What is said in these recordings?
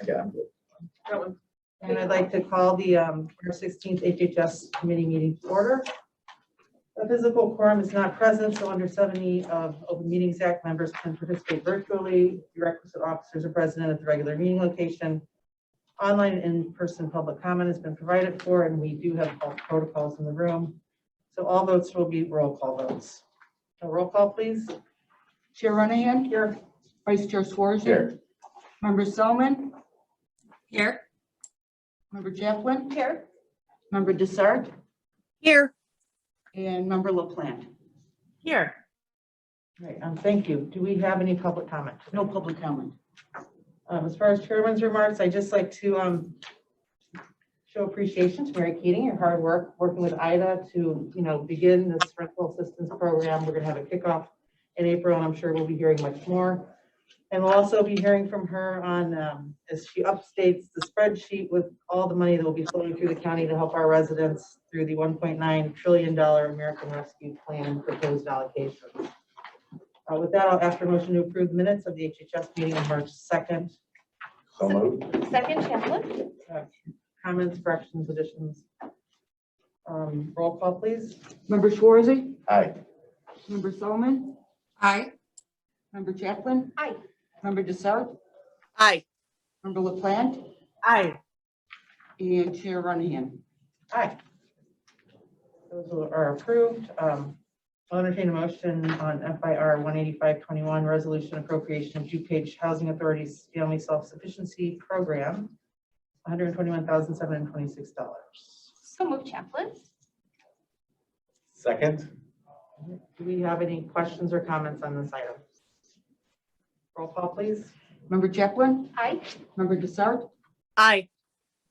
I got it. And I'd like to call the our 16th HHS committee meeting to order. A physical quorum is not present, so under 70 of Open Meetings Act, members can participate virtually. The requisite officers are present at the regular meeting location. Online and in-person public comment has been provided for, and we do have all protocols in the room. So all votes will be roll call votes. So roll call, please. Chair Runahan? Here. Vice Chair Swarzy? Here. Member Selman? Here. Member Chaplin? Here. Member Desart? Here. And Member LaPlante? Here. Right, thank you. Do we have any public comment? No public comment. As far as chairman's remarks, I'd just like to show appreciation to Mary Keating, your hard work working with IDA to, begin this rental assistance program. We're going to have a kickoff in April, and I'm sure we'll be hearing much more. And we'll also be hearing from her on, as she updates the spreadsheet with all the money that will be flowing through the county to help our residents through the $1.9 trillion American Rescue Plan proposed allocations. With that, I'll ask for a motion to approve the minutes of the HHS meeting on March 2nd. So moved. Second, Chaplin. Comments, corrections, additions? Roll call, please. Member Swarzy? Aye. Member Selman? Aye. Member Chaplin? Aye. Member Desart? Aye. Member LaPlante? Aye. And Chair Runahan? Aye. Those are approved. I'll entertain a motion on FIR 18521, resolution appropriation of DuPage Housing Authority's Family Self-Sufficiency Program, $121,726. So move, Chaplin. Second. Do we have any questions or comments on this item? Roll call, please. Member Chaplin? Aye. Member Desart? Aye.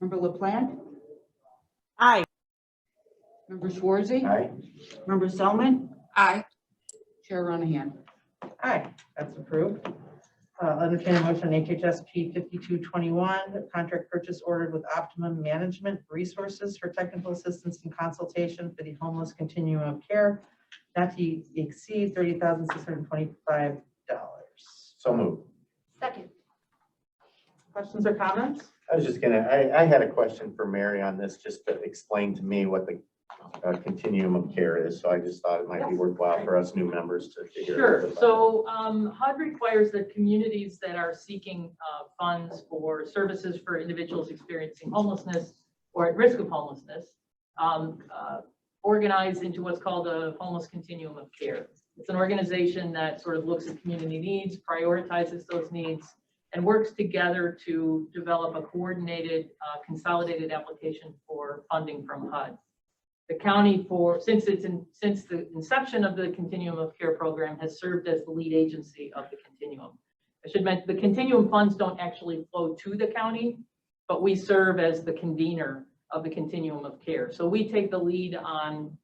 Member LaPlante? Aye. Member Swarzy? Aye. Member Selman? Aye. Chair Runahan? Aye, that's approved. I'll entertain a motion on HHSP 5221, contract purchase ordered with Optimum Management Resources for technical assistance and consultation for the homeless continuum of care, not to exceed $30,625. So moved. Second. Questions or comments? I was just gonna, I had a question for Mary on this, just to explain to me what the continuum of care is. So I just thought it might be worthwhile for us new members to hear. Sure. So HUD requires that communities that are seeking funds for services for individuals experiencing homelessness or at risk of homelessness organize into what's called a homeless continuum of care. It's an organization that sort of looks at community needs, prioritizes those needs, and works together to develop a coordinated, consolidated application for funding from HUD. The county, since the inception of the Continuum of Care program, has served as the lead agency of the continuum. I should mention the continuum funds don't actually flow to the county, but we serve as the convener of the Continuum of Care. So we take the lead on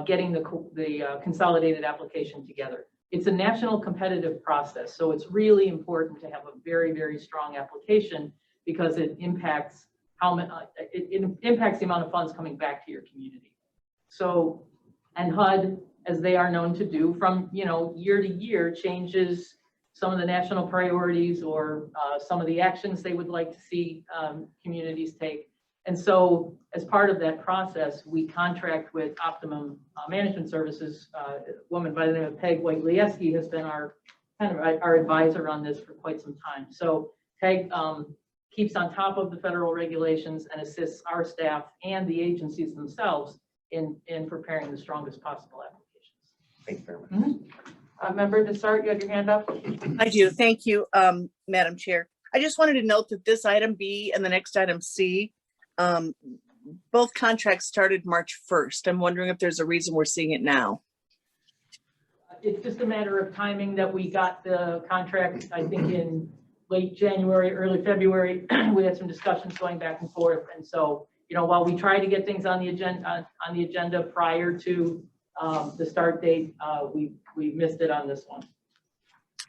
getting the consolidated application together. It's a national competitive process, so it's really important to have a very, very strong application because it impacts it impacts the amount of funds coming back to your community. So, and HUD, as they are known to do, from year to year, changes some of the national priorities or some of the actions they would like to see communities take. And so, as part of that process, we contract with Optimum Management Services. A woman by the name of Peg Whitelieski has been our advisor on this for quite some time. So Peg keeps on top of the federal regulations and assists our staff and the agencies themselves in preparing the strongest possible applications. Thank you very much. Member Desart, you had your hand up? I do. Thank you, Madam Chair. I just wanted to note that this item B and the next item C, both contracts started March 1st. I'm wondering if there's a reason we're seeing it now. It's just a matter of timing that we got the contract, I think in late January, early February. We had some discussions going back and forth. And so, while we try to get things on the agenda prior to the start date, we missed it on this one.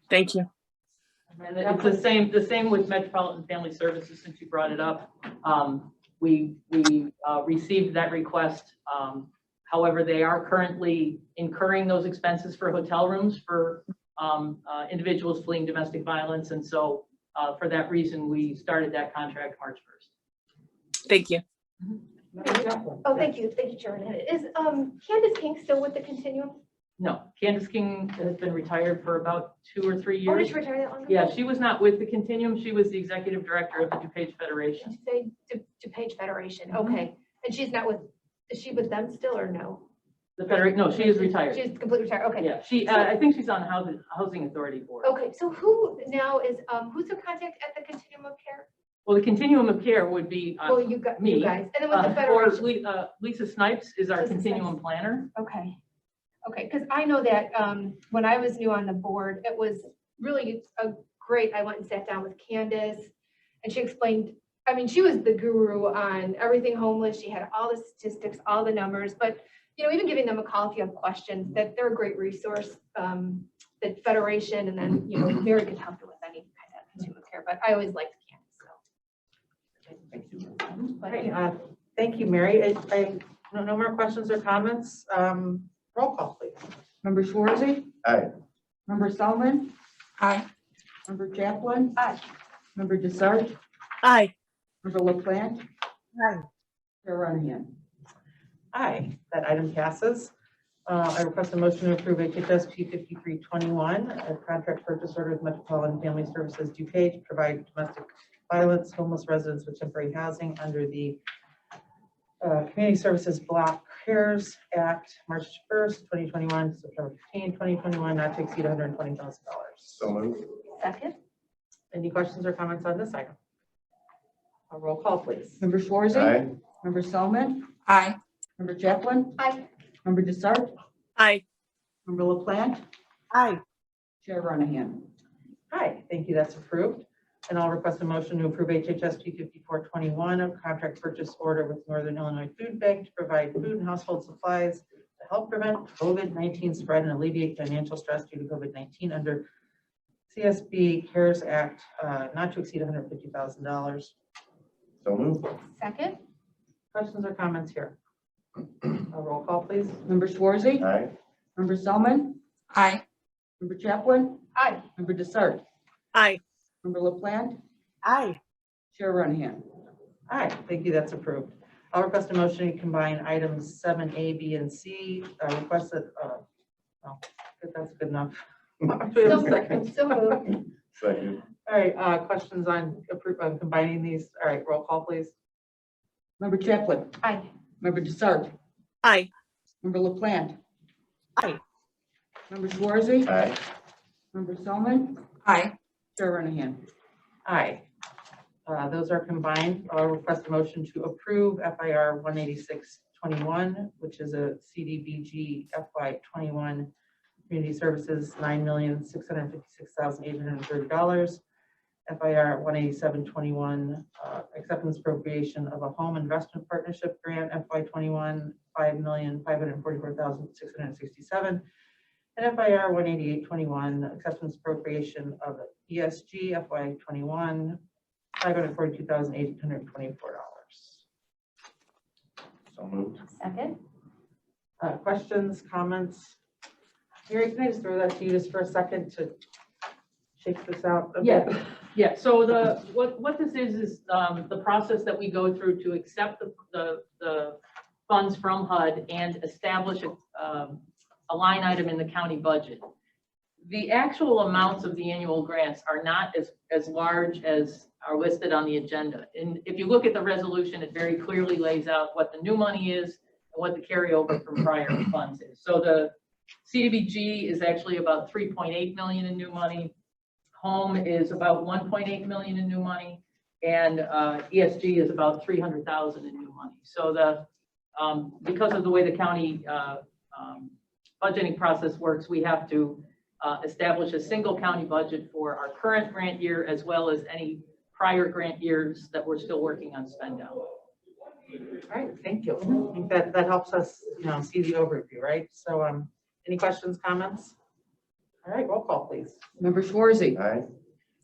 Thank you. And it's the same with Metropolitan Family Services, since you brought it up. We received that request. However, they are currently incurring those expenses for hotel rooms for individuals fleeing domestic violence. And so For that reason, we started that contract March 1st. Thank you. Oh, thank you, Chairman. Is Candace King still with the Continuum? No, Candace King has been retired for about 2 or 3 Oh, did years. she retire that long ago? Yeah, she was not with the Continuum. She was the executive director of the DuPage Federation. Say DuPage Federation, Mhm. okay. And she's not with, is she with them still or no? The Federation, no, she is retired. She's completely retired, okay. Yeah, I think she's on the Housing Authority Board. Okay, so who now is, who's the contact at the Continuum of Care? Well, the Continuum of Care would be Well, you got, me, you guys, and then with the or Federation. Lisa Snipes is our Lisa Continuum planner. Okay, okay, because I know that when I was new on the board, it was really a great, I went and sat down with Candace, and she explained, I mean, she was the guru on everything homeless. She had all the statistics, all the numbers, but, you know, even giving them a call if you have questions, that they're a great resource, that Federation, and then, you know, Mary could help you with any kind of consumer care, but I always liked Candace, so. Thank you. Okay, thank you, Mary. No more questions or comments. Roll call, please. Member Schwarzy, Aye. Member Solomon, Aye. Member Chaplin, Aye. Member Desart, Aye. Member LaPlante, Aye. Chair Renahan. Aye, that item passes. I request a motion to approve HHS 5321, a contract purchase order with Metropolitan Family Services DuPage, provide domestic violence, homeless residents with temporary housing under the Community Services Block CARES Act, March 1st, 2021, to September 15, 2021, not to exceed $120,000. So moved. Second? Any questions or comments on this item? A roll call, please. Member Schwarzy, Aye. Member Solomon, Aye. Member Chaplin, Aye. Member Desart, Aye. Member LaPlante, Aye. Chair Renahan. Hi, thank you, that's approved. And I'll request a motion to approve HHS 25421, a contract purchase order with Northern Illinois Food Bank to provide food and household supplies to help prevent COVID-19 spread and alleviate financial stress due to COVID-19 under CSB CARES Act, not to exceed $150,000. So moved. Second? Questions or comments here? A roll call, please. Member Schwarzy, Aye. Member Solomon, Aye. Member Chaplin, Aye. Member Desart, Aye. Member LaPlante, Aye. Chair Renahan. Aye, thank you, that's approved. I'll request a motion to combine items 7A, B, and C. Request that, oh, that's good enough. Do we have a second? So moved. Second. All right, questions on combining these? All right, roll call, please. Member Chaplin, Aye. Member Desart, Aye. Member LaPlante, Aye. Member Schwarzy, Aye. Member Solomon, Aye. Chair Renahan. Aye. Those are combined. I'll request a motion to approve FIR 18621, which is a CDBG FY21 Community Services, $9,656,830. FIR 18721, acceptance appropriation of a home investment partnership grant FY21, $5,544,667. And FIR 18821, acceptance appropriation of ESG FY21, $542,824. So moved. Second? Questions, comments? Mary, can I just throw that to you just for a second to shake this out a bit? Yeah, so what this is the process that we go through to accept the funds from HUD and establish a line item in the county budget. The actual amounts of the annual grants are not as large as are listed on the agenda. And if you look at the resolution, it very clearly lays out what the new money is and what the carryover from prior funds is. So the CDBG is actually about 3.8 million in new money. Home is about 1.8 million in new money, and ESG is about 300,000 in new money. So because of the way the county budgeting process works, we have to establish a single county budget for our current grant year as well as any prior grant years that we're still working on spend down. All right, thank you. I think that helps us, see the overview, right? So, any questions, comments? All right, roll call, please. Member Schwarzy, Aye.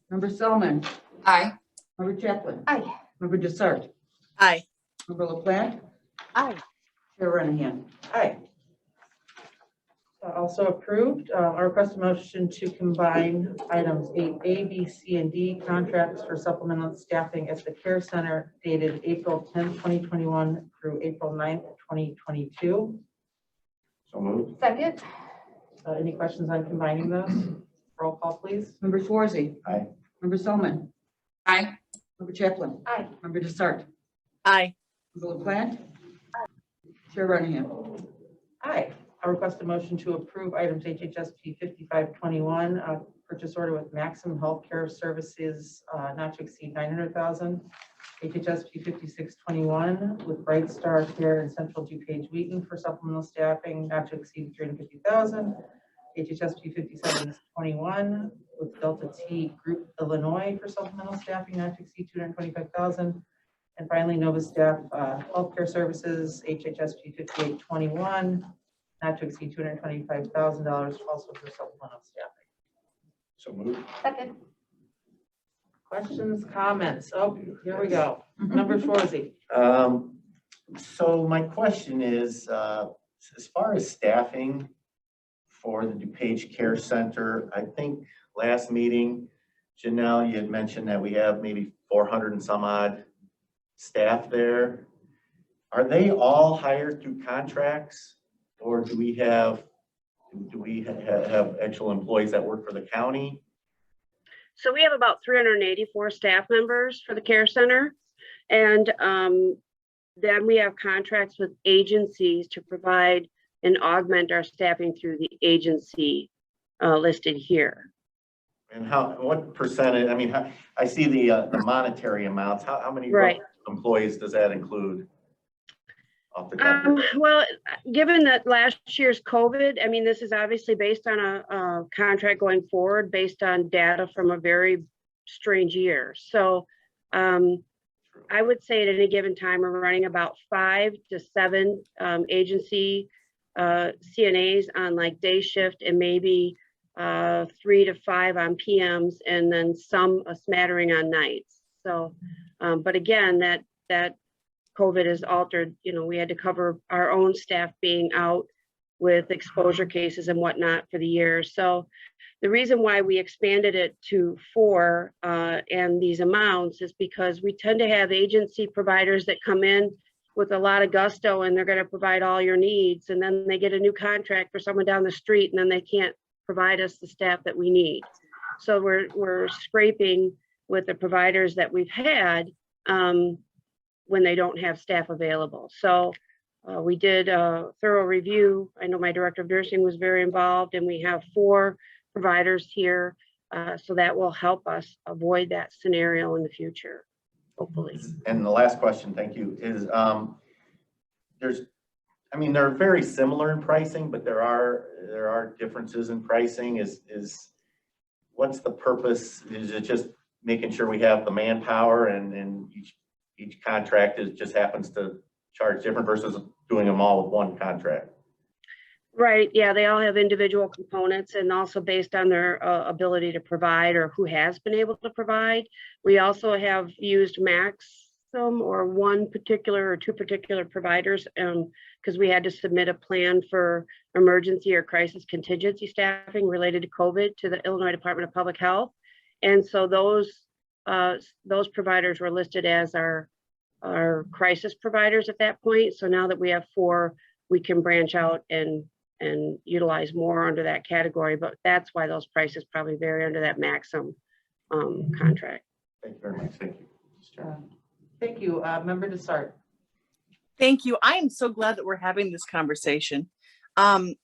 Member Solomon, Aye. Member Chaplin, Aye. Member Desart, Aye. Member LaPlante, Aye. Chair Renahan. Aye. Also approved, I request a motion to combine items 8A, B, C, and D contracts for supplemental staffing at the care center dated April 10th, 2021 through April 9th, 2022. So moved. Second, Any questions on combining those? Roll call, please. Member Swarzy. Aye. Member Solomon. Aye. Member Chaplin. aye. Member Desart. Aye. Member LaPlante. Chair Renahan. Aye. I request a motion to approve items HHSP 5521, purchase order with Maximum Healthcare Services not to exceed 900,000. HHSP 5621 with Bright Star Care and Central DuPage Wheaton for supplemental staffing not to exceed 350,000. HHSP 5721 with Delta T Group Illinois for supplemental staffing not to exceed 225,000. And finally, Nova Staff Healthcare Services, HHSP 5821, not to exceed $225,000, also for supplemental staffing. So moved. Second, Questions, comments? Oh, here we go. Member Schwarzy. So my question is, as far as staffing for the DuPage Care Center, I think last meeting, Janelle, you had mentioned that we have maybe 400 and some odd staff there. Are they all hired through contracts, or do we have actual employees that work for the county? So we have about 384 staff members for the care center. And then we have contracts with agencies to provide and augment our staffing through the agency listed here. And what percentage, I mean, I see the monetary amounts, how many Right. employees does that include? Off the top of your head? Well, given that last year's COVID, I mean, this is obviously based on a contract going forward, based on data from a very strange year. So I would say at any given time, we're running about 5 to 7 agency CNAs on like day shift and maybe 3 to 5 on PMs and then a smattering on nights. So, but again, that COVID has altered, we had to cover our own staff being out with exposure cases and whatnot for the year. So the reason why we expanded it to 4 and these amounts is because we tend to have agency providers that come in with a lot of gusto and they're going to provide all your needs. And then they get a new contract for someone down the street and then they can't provide us the staff that we need. So we're scraping with the providers that we've had when they don't have staff available. So we did a thorough review. I know my director of nursing was very involved and we have 4 providers here. So that will help us avoid that scenario in the future, hopefully. And the last question, thank you, is they're very similar in pricing, but there are differences in pricing. What's the purpose? Is it just making sure we have the manpower and each contract just happens to charge different versus doing them all with one contract? Right, yeah, they all have individual components and also based on their ability to provide or who has been able to provide. We also have used Maxim or 1 particular or 2 particular providers because we had to submit a plan for emergency or crisis contingency staffing related to COVID to the Illinois Department of Public Health. And so those providers were listed as our crisis providers at that point. So now that we have 4, we can branch out and utilize more under that category, but that's why those prices probably vary under that Maxim contract. Thank you very much. Thank you. Thank you. Member Desart. Thank you. I am so glad that we're having this conversation. I'm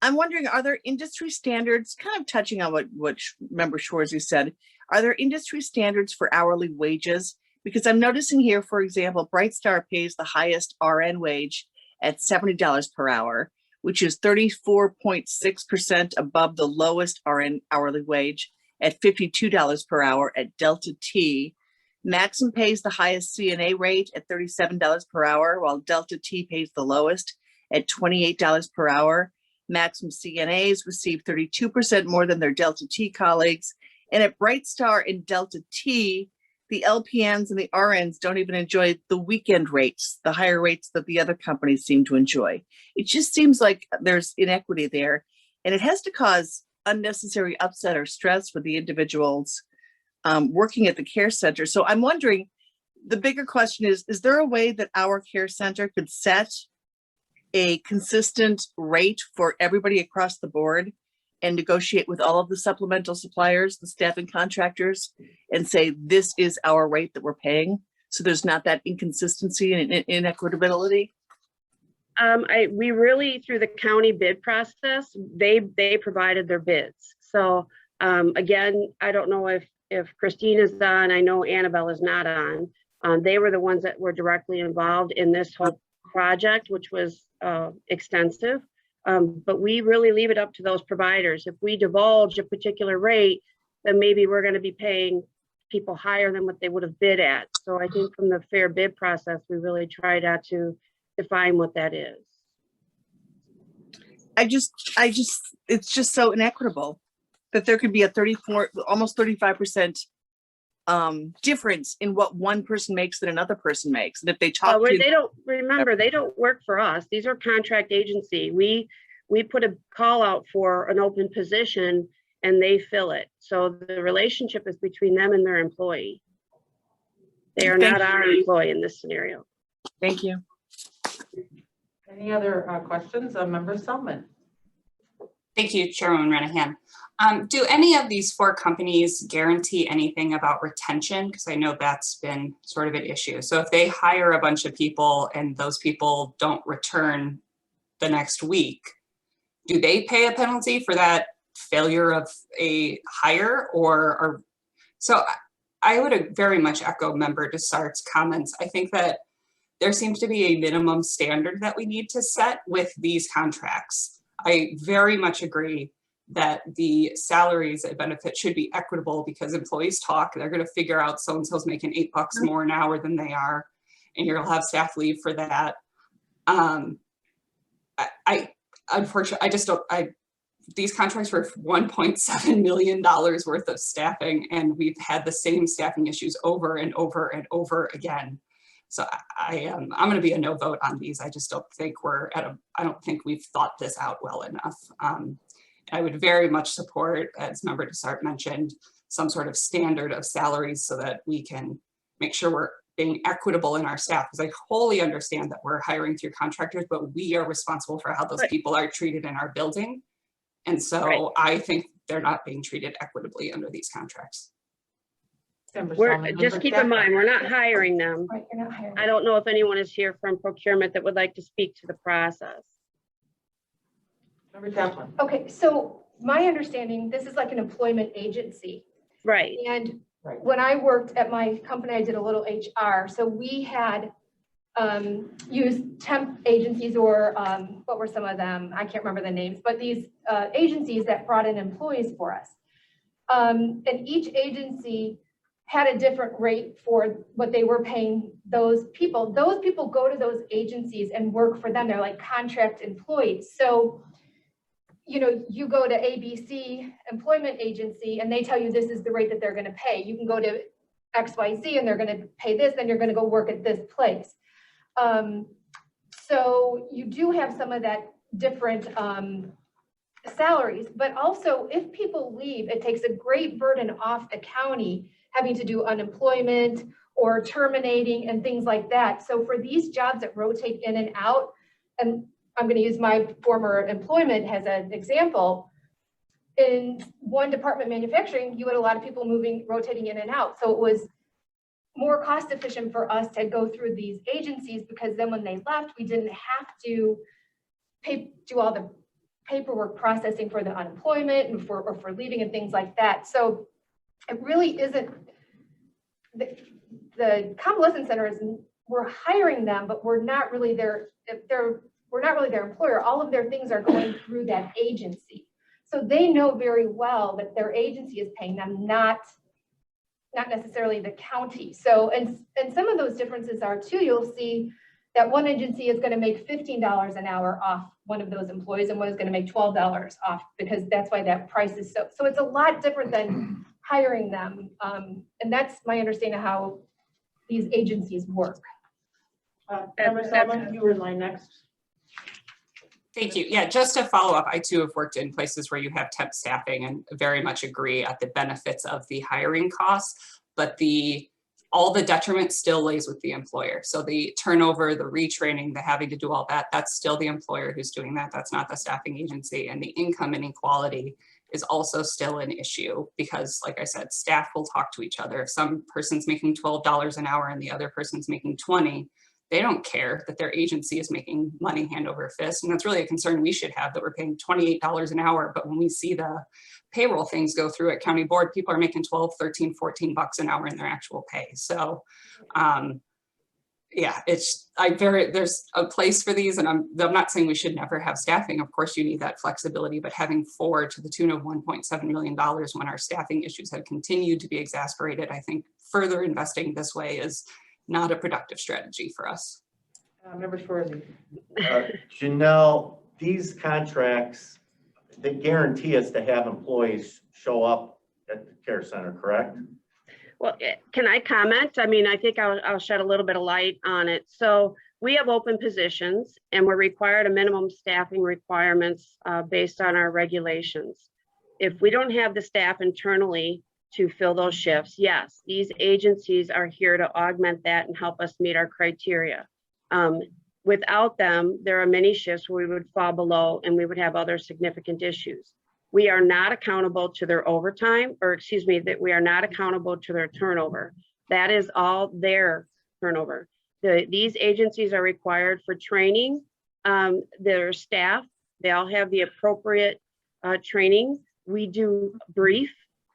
wondering, are there industry standards, kind of touching on what Member Schwarzy said, are there industry standards for hourly wages? Because I'm noticing here, for example, Bright Star pays the highest RN wage at $70 per hour, which is 34.6% above the lowest RN hourly wage at $52 per hour at Delta T. Maxim pays the highest CNA rate at $37 per hour, while Delta T pays the lowest at $28 per hour. Maxim CNAs receive 32% more than their Delta T colleagues. And at Bright Star and Delta T, the LPNs and the RNs don't even enjoy the weekend rates, the higher rates that the other companies seem to enjoy. It just seems like there's inequity there, and it has to cause unnecessary upset or stress for the individuals working at the care center. So I'm wondering, the bigger question is there a way that our care center could set a consistent rate for everybody across the board and negotiate with all of the supplemental suppliers, the staffing contractors, and say, this is our rate that we're paying? So there's not that inconsistency and inequitability. We really, through the county bid process, they provided their bids. So again, I don't know if Christine is on, I know Annabelle is not on. They were the ones that were directly involved in this whole project, which was extensive. But we really leave it up to those providers. If we divulge a particular rate, then maybe we're going to be paying people higher than what they would have bid at. So I think from the fair bid process, we really try not to define what that is. It's just so inequitable that there could be a 34, almost 35% difference in what one person makes than another person makes. And if they talk to, they don't, remember, they don't work for us. These are contract agency. We put a call out for an open position and they fill it. So the relationship is between them and their employee. They are not our employee in this scenario. Thank you. Any other questions? Member Selman? Thank you, Chairwoman Renahan. Do any of these 4 companies guarantee anything about retention? Because I know that's been sort of an issue. So if they hire a bunch of people and those people don't return the next week, do they pay a penalty for that failure of a hire? Or so I would very much echo Member Dessart's comments. I think that there seems to be a minimum standard that we need to set with these contracts. I very much agree that the salaries and benefits should be equitable because employees talk, they're going to figure out so-and-so's making $8 more an hour than they are, and you'll have staff leave for that. Unfortunately, these contracts were $1.7 million worth of staffing, and we've had the same staffing issues over and over and over again. So I'm going to be a no vote on these. I just don't think I don't think we've thought this out well enough. I would very much support, as Member Dessart mentioned, some sort of standard of salaries so that we can make sure we're being equitable in our staff. Because I wholly understand that we're hiring through contractors, but we are responsible for how those people are treated in our building. And so I think they're not being treated equitably under these contracts. Just keep in mind, we're not hiring them. Right, you're not hiring. I don't know if anyone is here from procurement that would like to speak to the process. Member Chaplin? Okay, so my understanding, this is like an employment agency. Right. And when I worked at my company, I did a little HR. So we had used temp agencies or what were some of them? I can't remember the names, but these agencies that brought in employees for us. And each agency had a different rate for what they were paying those people. Those people go to those agencies and work for them. They're like contract employees. So, you know, you go to ABC employment agency and they tell you this is the rate that they're going to pay. You can go to XYZ and they're going to pay this, then you're going to go work at this place. So you do have some of that different salaries, but also if people leave, it takes a great burden off the county having to do unemployment or terminating and things like that. So for these jobs that rotate in and out, and I'm going to use my former employment as an example, in one department, manufacturing, you had a lot of people rotating in and out. So it was more cost efficient for us to go through these agencies because then when they left, we didn't have to do all the paperwork processing for the unemployment and for leaving and things like that. So it really isn't, the convalescent centers, we're hiring them, but we're not really their employer. All of their things are going through that agency. So they know very well that their agency is paying them, not necessarily the county. So, and some of those differences are too, you'll see that one agency is going to make $15 an hour off one of those employees and one is going to make $12 off because that's why that price is so it's a lot different than hiring them. And that's my understanding of how these agencies work. Member Selman, you were in line next. Thank you. Yeah, just to follow up, I too have worked in places where you have temp staffing and very much agree at the benefits of the hiring costs, but all the detriment still lays with the employer. So the turnover, the retraining, the having to do all that, that's still the employer who's doing that. That's not the staffing agency. And the income inequality is also still an issue because, like I said, staff will talk to each other. If some person's making $12 an hour and the other person's making 20, they don't care that their agency is making money hand over fist. And that's really a concern we should have, that we're paying $28 an hour. But when we see the payroll things go through at county board, people are making 12, 13, 14 bucks an hour in their actual pay. So yeah, there's a place for these, and I'm not saying we should never have staffing. Of course you need that flexibility, but having 4 to the tune of $1.7 million when our staffing issues have continued to be exacerbated, I think further investing this way is not a productive strategy for us. Member Schwarzy. Janelle, these contracts, they guarantee us to have employees show up at the care center, correct? Well, can I comment? I mean, I think I'll shed a little bit of light on it. So we have open positions and we're required a minimum staffing requirements based on our regulations. If we don't have the staff internally to fill those shifts, yes, these agencies are here to augment that and help us meet our criteria. Without them, there are many shifts where we would fall below and we would have other significant issues. We are not accountable to their overtime, or excuse me, that we are not accountable to their turnover. That is all their turnover. These agencies are required for training their staff. They all have the appropriate training. We do brief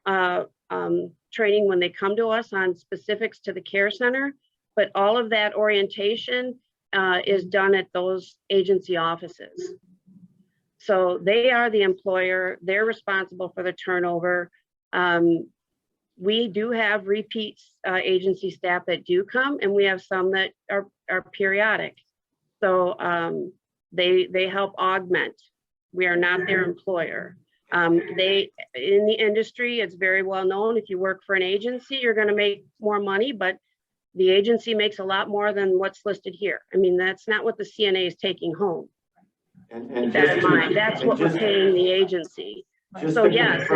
training when they come to us on specifics to the care center, but all of that orientation is done at those agency offices. So they are the employer, they're responsible for the turnover. We do have repeat agency staff that do come, and we have some that are periodic. So they help augment. We are not their employer. In the industry, it's very well known, if you work for an agency, you're gonna make more money, but the agency makes a lot more than what's listed here. I mean, that's not what the CNA is taking home. And That's what we're paying the agency. So yes,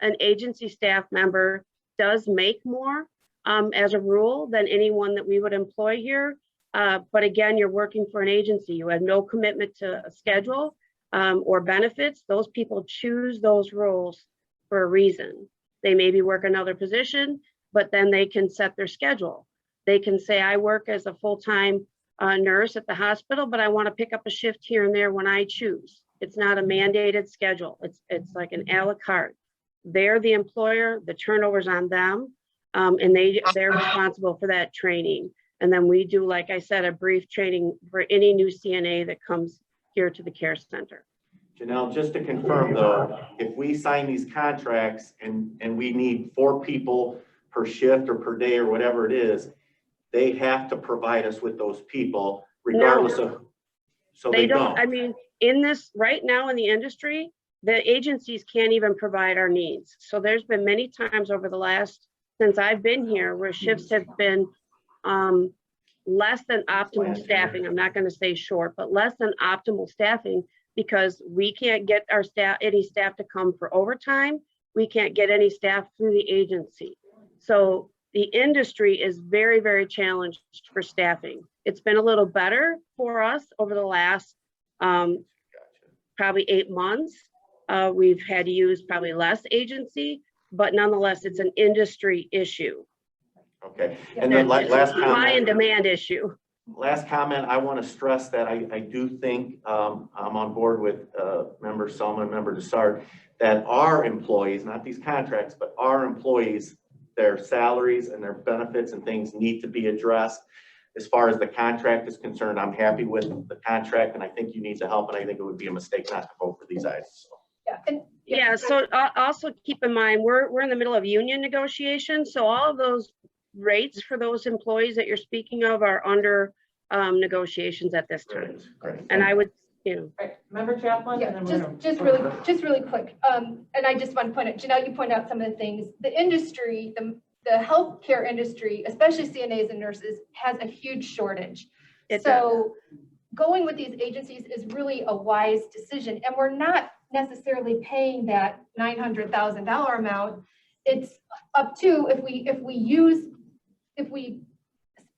an agency staff member does make more as a rule than anyone that we would employ here. But again, you're working for an agency. You have no commitment to a schedule or benefits. Those people choose those roles for a reason. They maybe work another position, but then they can set their schedule. They can say, I work as a full-time nurse at the hospital, but I want to pick up a shift here and there when I choose. It's not a mandated schedule. It's like an a la carte. They're the employer, the turnover's on them, and they're responsible for that training. And then we do, like I said, a brief training for any new CNA that comes here to the care center. Janelle, just to confirm though, if we sign these contracts and we need 4 people per shift or per day or whatever it is, they have to provide us with those people regardless of, so they don't. I mean, in this right now in the industry, the agencies can't even provide our needs. So there's been many times over the last, since I've been here, where shifts have been less than optimal staffing. I'm not going to say short, but less than optimal staffing because we can't get our staff, any staff to come for overtime. We can't get any staff through the agency. So the industry is very, very challenged for staffing. It's been a little better for us over the last probably 8 months. We've had to use probably less agency, but nonetheless, it's an industry issue. Okay, and then last comment. Supply and demand issue. Last comment, I want to stress that I do think I'm on board with Member Selman and Member Dessart, that our employees, not these contracts, but our employees, their salaries and their benefits and things need to be addressed. As far as the contract is concerned, I'm happy with the contract and I think you need to help, and I think it would be a mistake not to vote for these items. Yeah, so also keep in mind, we're in the middle of union negotiations. So all of those rates for those employees that you're speaking of are under negotiations at this time. Great. And I would you know, Right, Member Chaplin? Yeah, and then we're just gonna- really quick. And I just want to point out, Janelle, you pointed out some of the things. The industry, the healthcare industry, especially CNAs and nurses, has a huge shortage. It So going with these agencies is really a wise decision. And we're not necessarily paying that $900,000 amount. It's up to, if we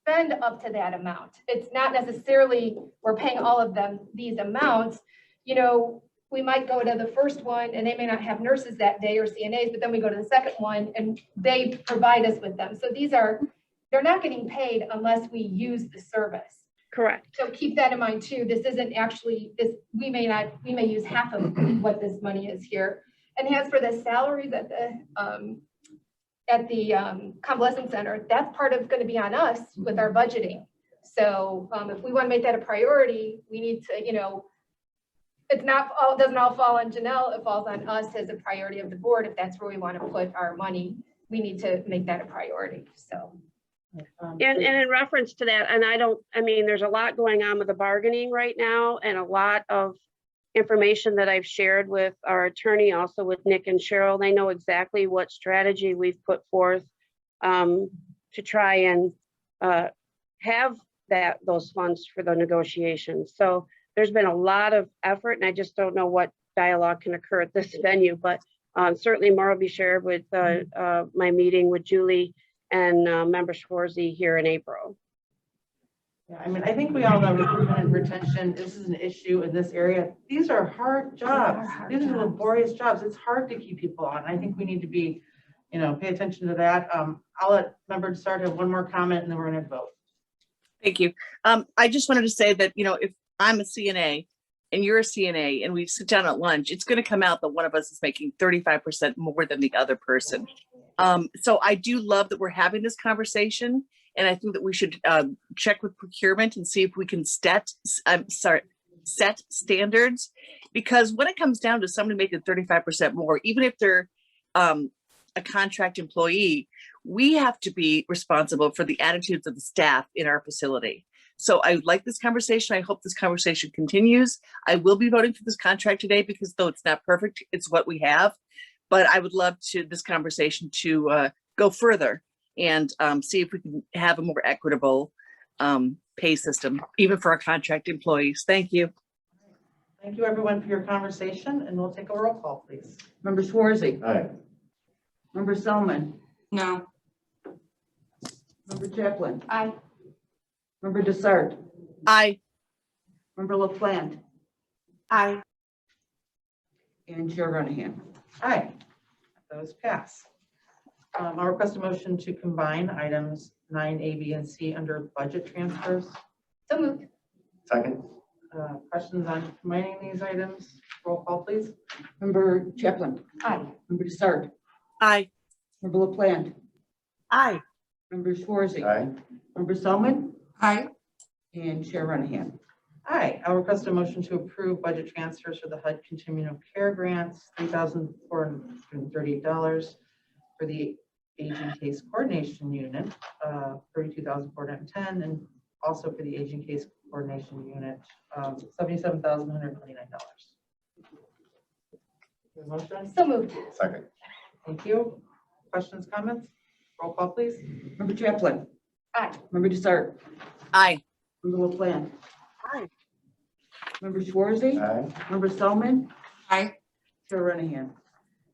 spend up to that amount. It's not necessarily, we're paying all of them these amounts. You know, we might go to the first one and they may not have nurses that day or CNAs, but then we go to the second one and they provide us with them. So they're not getting paid unless we use the service. correct. So keep that in mind too. This isn't actually, we may use half of what this money is here. And as for the salaries at the convalescent center, that's part of going to be on us with our budgeting. So if we want to make that a priority, we need to, you know, it doesn't all fall on Janelle, it falls on us as a priority of the board. If that's where we want to put our money, we need to make that a priority, so. And in reference to that, and I mean, there's a lot going on with the bargaining right now and a lot of information that I've shared with our attorney, also with Nick and Cheryl. They know exactly what strategy we've put forth to try and have those funds for the negotiations. So there's been a lot of effort, and I just don't know what dialogue can occur at this venue, but certainly more will be shared with my meeting with Julie and Member Schwarzy here in April. Yeah, I mean, I think we all know recruitment and retention, this is an issue in this area. These are hard jobs. These are laborious jobs. It's hard to keep people on. I think we need to be, you know, pay attention to that. I'll let Member Dessart have one more comment and then we're going to vote. Thank you. I just wanted to say that, you know, if I'm a CNA and you're a CNA and we sit down at lunch, it's going to come out that one of us is making 35% more than the other person. So I do love that we're having this conversation, and I think that we should check with procurement and see if we can set standards, because when it comes down to somebody making 35% more, even if they're a contract employee, we have to be responsible for the attitudes of the staff in our facility. So I like this conversation. I hope this conversation continues. I will be voting for this contract today because though it's not perfect, it's what we have. But I would love this conversation to go further and see if we can have a more equitable pay system, even for our contract employees. Thank you. Thank you, everyone, for your conversation, and we'll take a roll call, please. Member Schwarzy, Aye. Member Selman, No. Member Chaplin, Aye. Member Dessart, Aye. Member LaPlante, Aye. and Chair Renahan. Aye, those pass. I'll request a motion to combine items 9A, B, and C under budget transfers. So moved. Second? Questions on combining these items? Roll call, please. Member Chaplin, Aye. Member Dessart, Aye. Member LaPlante, Aye. Member Schwarzy, Aye. Member Selman, Aye. and Chair Renahan. Aye, I'll request a motion to approve budget transfers for the HUD Continuum of Care grants, $3,438 for the Aging Case Coordination Unit, $32,410, and also for the Aging Case Coordination Unit, $77,129. Motion? So moved. Second? Thank you. Questions, comments? Roll call, please. Member Chaplin, Aye. Member Dessart, Aye. Member LaPlante, Aye. Member Schwarzy, Aye. Member Selman, Aye. Chair Renahan.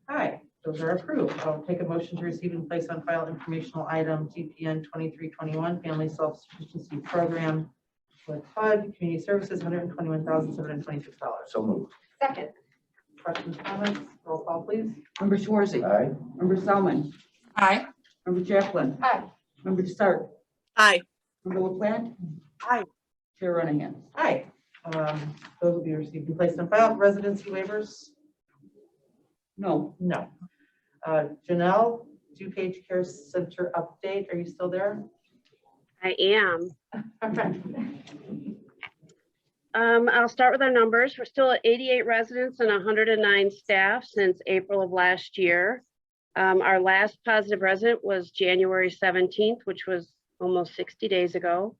Aye, those are approved. I'll take a motion to receive and place on file informational item GPN 2321 Family Self-Sufficiency Program with HUD Community Services, $121,726. So moved. Second. Questions, comments? Roll call, please. Member Schwarzy, Aye. Member Selman, Aye. Member Chaplin, Aye. Member Dessart, Aye. Member LaPlante, Aye. Chair Renahan. Aye. Those will be received and placed on file. Residency waivers? No. No. Janelle, DuPage Care Center update. Are you still there? I am. Okay. I'll start with our numbers. We're still at 88 residents and 109 staff since April of last year. Our last positive resident was January 17th, which was almost 60 days ago,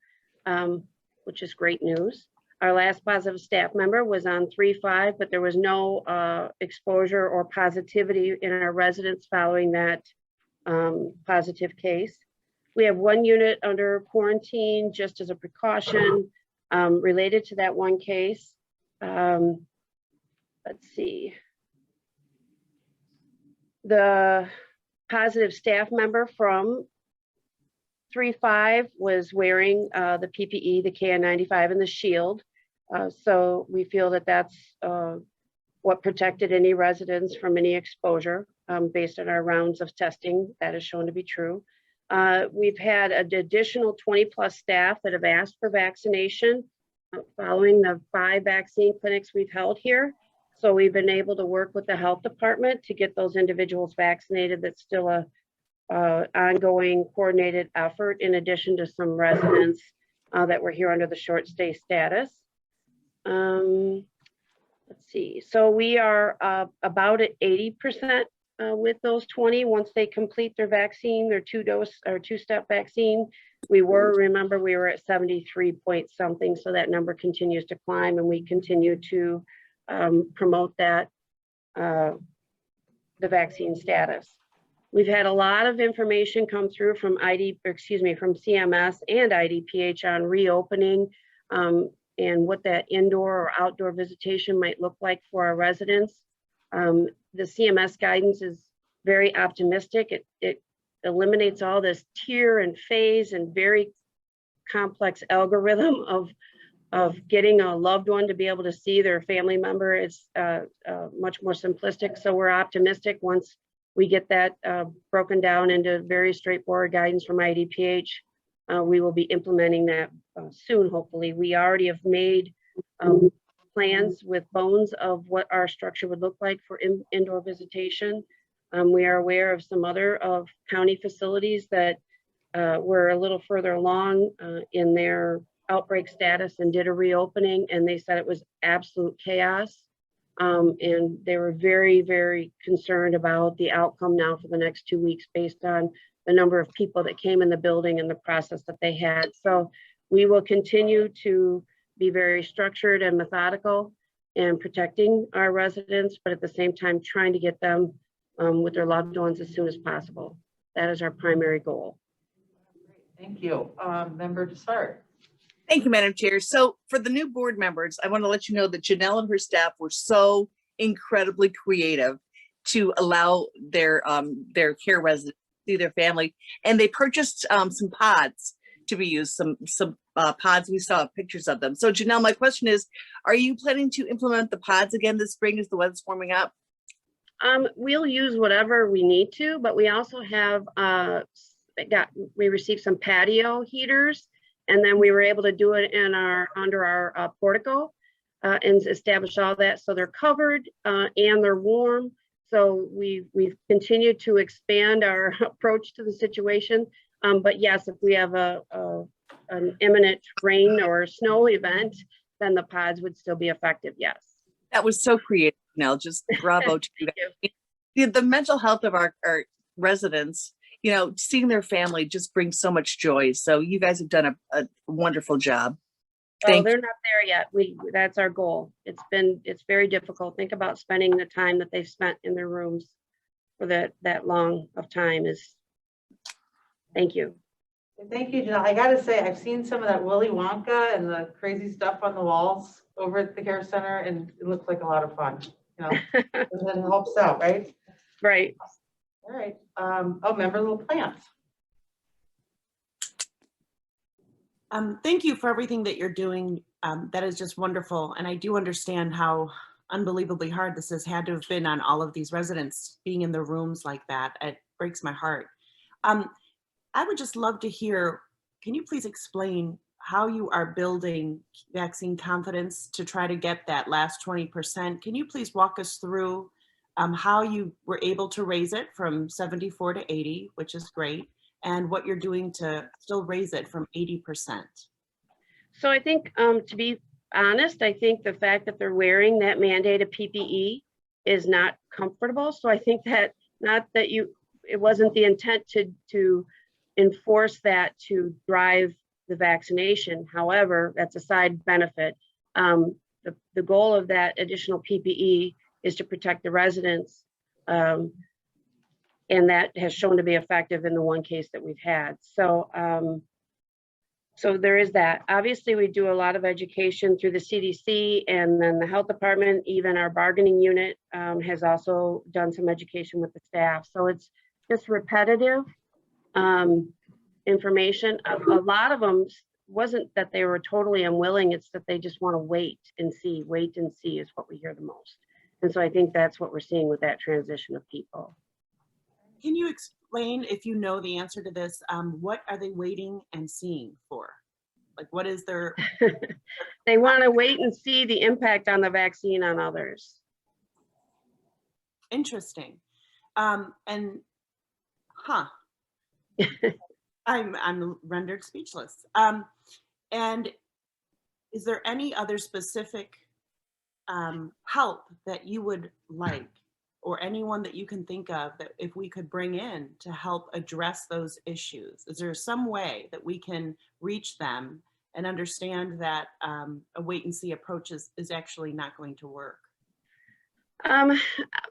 which is great news. Our last positive staff member was on 3/5, but there was no exposure or positivity in our residents following that positive case. We have one unit under quarantine just as a precaution related to that one case. Let's see. The positive staff member from 3/5 was wearing the PPE, the KN95 and the shield. So we feel that that's what protected any residents from any exposure based on our rounds of testing. That is shown to be true. We've had an additional 20+ staff that have asked for vaccination following the 5 vaccine clinics we've held here. So we've been able to work with the health department to get those individuals vaccinated. That's still a ongoing coordinated effort in addition to some residents that were here under the short stay status. Let's see, so we are about at 80% with those 20 once they complete their vaccine, their 2-dose or 2-step vaccine. Remember, we were at 73 point something, so that number continues to climb, and we continue to promote that, the vaccine status. We've had a lot of information come through from from CMS and IDPH on reopening and what that indoor or outdoor visitation might look like for our residents. The CMS guidance is very optimistic. It eliminates all this tier and phase and very complex algorithm of getting a loved one to be able to see their family member. It's much more simplistic. So we're optimistic once we get that broken down into very straightforward guidance from IDPH. We will be implementing that soon, hopefully. We already have made plans with bones of what our structure would look like for indoor visitation. We are aware of some other county facilities that were a little further along in their outbreak status and did a reopening, and they said it was absolute chaos. And they were very, very concerned about the outcome now for the next 2 weeks based on the number of people that came in the building and the process that they had. So we will continue to be very structured and methodical in protecting our residents, but at the same time, trying to get them with their loved ones as soon as possible. That is our primary goal. Thank you. Member Dessart. Thank you, Madam Chair. So for the new board members, I want to let you know that Janelle and her staff were so incredibly creative to allow their care residents to see their family, and they purchased some pods to be used. Some pods. We saw pictures of them. So Janelle, my question is, are you planning to implement the pods again this spring as the weather's warming up? We'll use whatever we need to, but we also have we received some patio heaters. And then we were able to do it in under our portico and establish all that. So they're covered and they're warm. So we've continued to expand our approach to the situation. But yes, if we have an imminent rain or snow event, then the pods would still be effective, yes. That was so creative, Janelle. Just bravo to you. The mental health of our residents, you know, seeing their family just brings so much joy. So you guys have done a wonderful job. Oh, they're not there yet. That's our goal. It's very difficult. Think about spending the time that they've spent in their rooms for that long of time thank you. Thank you, Janelle. I gotta say, I've seen some of that Willy Wonka and the crazy stuff on the walls over at the care center, and it looks like a lot of fun. You know, and then it helps out, right? Right. All right. Member Little Plants. Thank you for everything that you're doing. That is just wonderful. And I do understand how unbelievably hard this has had to have been on all of these residents being in their rooms like that. It breaks my heart. I would just love to hear, can you please explain how you are building vaccine confidence to try to get that last 20%? Can you please walk us through how you were able to raise it from 74 to 80, which is great, and what you're doing to still raise it from 80%? So I think, to be honest, I think the fact that they're wearing that mandated PPE is not comfortable. So I think that it wasn't the intent to enforce that to drive the vaccination. However, that's a side benefit. The goal of that additional PPE is to protect the residents. And that has shown to be effective in the one case that we've had. So, so there is that. Obviously, we do a lot of education through the CDC and then the health department, even our bargaining unit has also done some education with the staff. So it's just repetitive information. A lot of them wasn't that they were totally unwilling, it's that they just want to wait and see is what we hear the most. And so I think that's what we're seeing with that transition of people. Can you explain, if you know the answer to this, what are they waiting and seeing for? Like, what is their? They want to wait and see the impact on the vaccine on others. Interesting. And, I'm rendered speechless. And is there any other specific help that you would like, or anyone that you can think of that if we could bring in to help address those issues? Is there some way that we can reach them and understand that a wait and see approach is actually not going to work?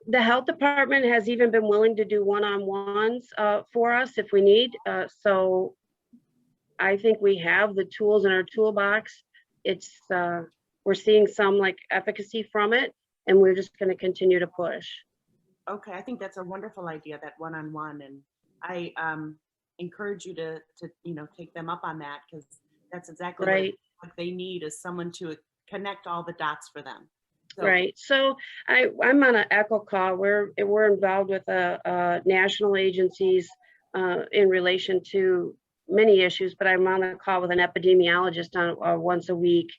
The health department has even been willing to do one-on-ones for us if we need. So I think we have the tools in our toolbox. It's we're seeing some like efficacy from it, and we're just going to continue to push. Okay, I think that's a wonderful idea, that one-on-one, and I encourage you to take them up on that, because that's exactly right. what they need, is someone to connect all the dots for them. So. Right. So I'm on an ECHO call. We're involved with national agencies in relation to many issues, but I'm on a call with an epidemiologist on once a week,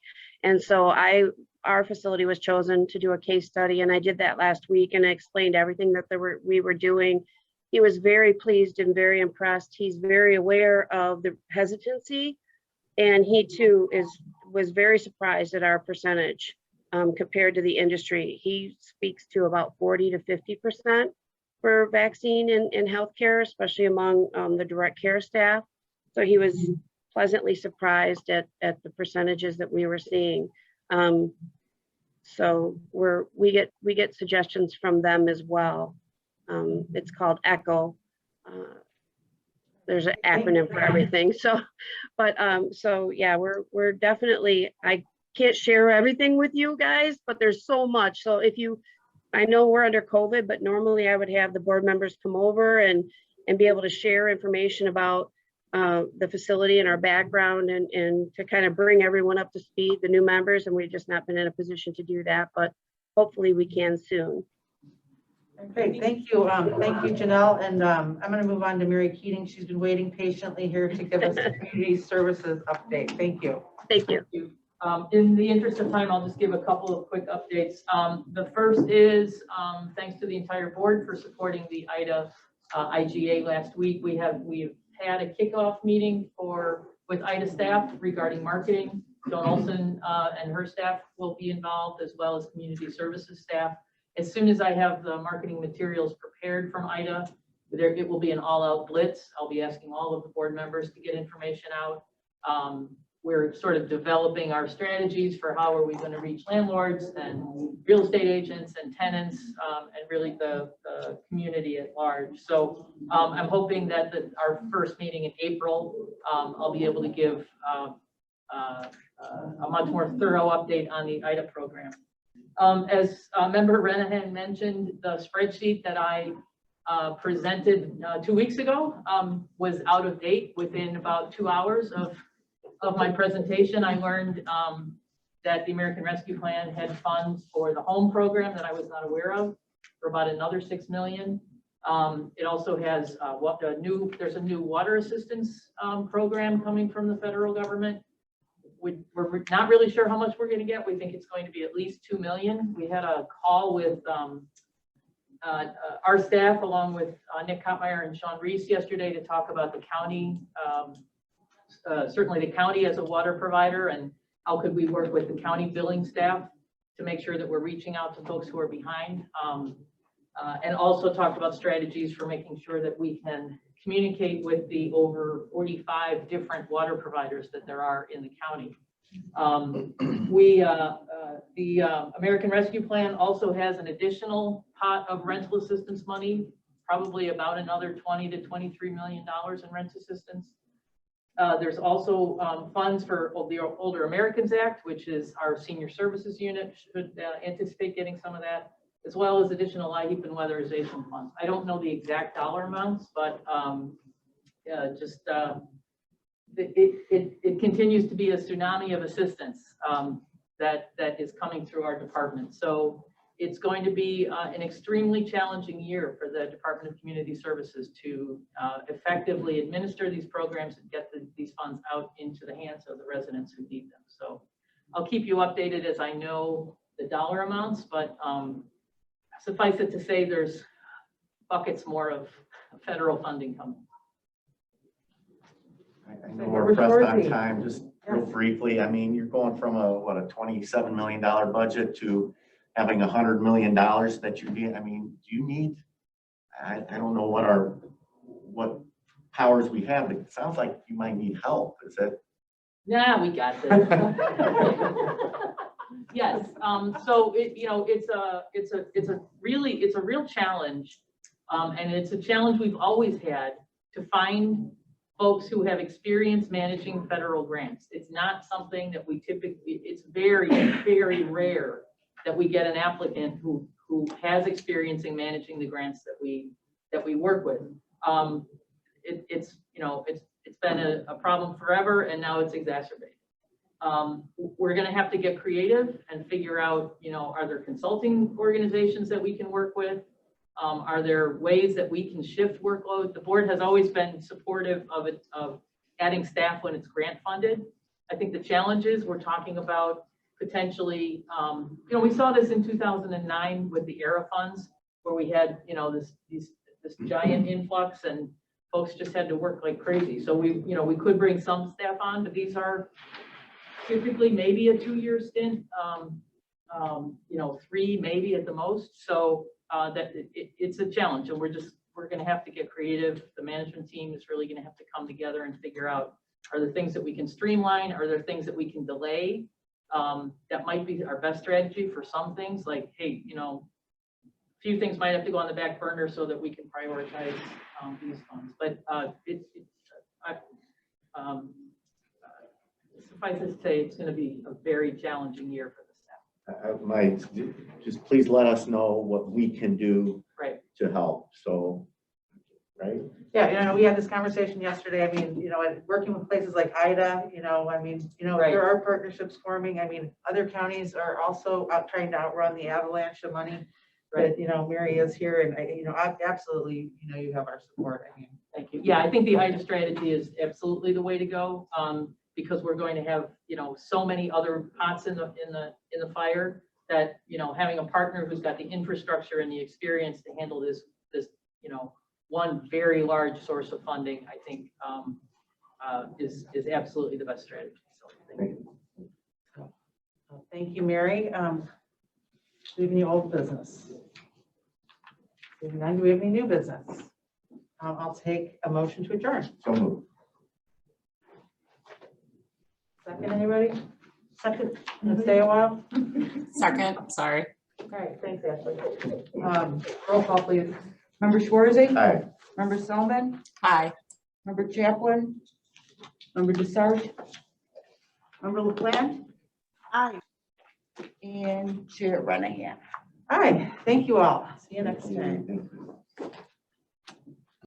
and so our facility was chosen to do a case study, and I did that last week, and I explained everything that we were doing. He was very pleased and very impressed. He's very aware of the hesitancy, and he too was very surprised at our percentage compared to the industry. He speaks to about 40 to 50% for vaccine in healthcare, especially among the direct care staff. So he was pleasantly surprised at the percentages that we were seeing. So we get suggestions from them as well. It's called ECHO. There's an acronym for everything. So, but so yeah, we're definitely, I can't share everything with you guys, but there's so much. So I know we're under COVID, but normally I would have the board members come over and be able to share information about the facility and our background and to kind of bring everyone up to speed, the new members, and we've just not been in a position to do that, but hopefully we can soon. Great, thank you. Thank you, Janelle. And I'm going to move on to Mary Keating. She's been waiting patiently here to give us a community services update. Thank you. Thank you. In the interest of time, I'll just give a couple of quick updates. The first is thanks to the entire board for supporting the IDA IGA last week. We've had a kickoff meeting with IDA staff regarding marketing. Joan Olson and her staff will be involved, as well as community services staff. As soon as I have the marketing materials prepared from IDA, it will be an all-out blitz. I'll be asking all of the board members to get information out. We're sort of developing our strategies for how are we going to reach landlords and real estate agents and tenants and really the community at large. So I'm hoping that our first meeting in April, I'll be able to give a much more thorough update on the IDA program. As Member Renahan mentioned, the spreadsheet that I presented 2 weeks ago was out of date within about 2 hours of my presentation. I learned that the American Rescue Plan had funds for the home program that I was not aware of for about another $6 million. It also has there's a new water assistance program coming from the federal government. We're not really sure how much we're going to get. We think it's going to be at least $2 million. We had a call with our staff along with Nick Kottmeyer and Sean Reese yesterday to talk about the county, certainly the county as a water provider, and how could we work with the county billing staff to make sure that we're reaching out to folks who are behind, and also talked about strategies for making sure that we can communicate with the over 45 different water providers that there are in the county. The American Rescue Plan also has an additional pot of rental assistance money, probably about another $20 to $23 million in rent assistance. There's also funds for the Older Americans Act, which is our senior services unit should anticipate getting some of that, as well as additional IHEAP and weatherization funds. I don't know the exact dollar amounts, but it continues to be a tsunami of assistance that is coming through our department. So it's going to be an extremely challenging year for the Department of Community Services to effectively administer these programs and get these funds out into the hands of the residents who need them. So I'll keep you updated as I know the dollar amounts, but suffice it to say there's buckets more of federal funding coming. I know we're pressed on time, just real briefly. I mean, you're going from a $27 million budget to having $100 million that you need. I mean, do you need, I don't know what powers we have, but it sounds like you might need help. Is that? Yeah, we got this. Yes, so it's a real challenge. And it's a challenge we've always had to find folks who have experience managing federal grants. It's not something that we typically, it's very, very rare that we get an applicant who has experience in managing the grants that we work with. It's been a problem forever, and now it's exacerbated. We're going to have to get creative and figure out, are there consulting organizations that we can work with? Are there ways that we can shift workload? The board has always been supportive of adding staff when it's grant funded. I think the challenge is we're talking about potentially, we saw this in 2009 with the ERA funds, where we had, this giant influx and folks just had to work like crazy. So we could bring some staff on, but these are typically maybe a 2-year stint, 3 maybe at the most. So it's a challenge, and we're going to have to get creative. The management team is really going to have to come together and figure out, are there things that we can streamline? Are there things that we can delay? That might be our best strategy for some things, like, hey, a few things might have to go on the back burner so that we can prioritize these funds. But suffice it to say, it's going to be a very challenging year for the staff. Just please let us know what we can do to help. So, right? Yeah, we had this conversation yesterday. I mean, working with places like IDA, there are partnerships forming. I mean, other counties are also out trying to outrun the avalanche of money. Right. Mary is here, and absolutely, you have our support. I mean, thank you. Yeah, I think the IDA strategy is absolutely the way to go, because we're going to have, so many other pots in the fire that, having a partner who's got the infrastructure and the experience to handle this, one very large source of funding, I think, is absolutely the best strategy. So thank you. Thank you, Mary. Do we have any old business? Do we have any new business? I'll take a motion to adjourn. So moved. Second, anybody? Second, let's stay a while. Second, sorry. All right, thanks, Ashley. Roll call, please. Member Schwarzy? Aye. Member Selman? Hi. Member Chaplin? Member Desarge? Member LaPlante? Aye. And Chair Renahan. All right, thank you all. See you next time. Thank you.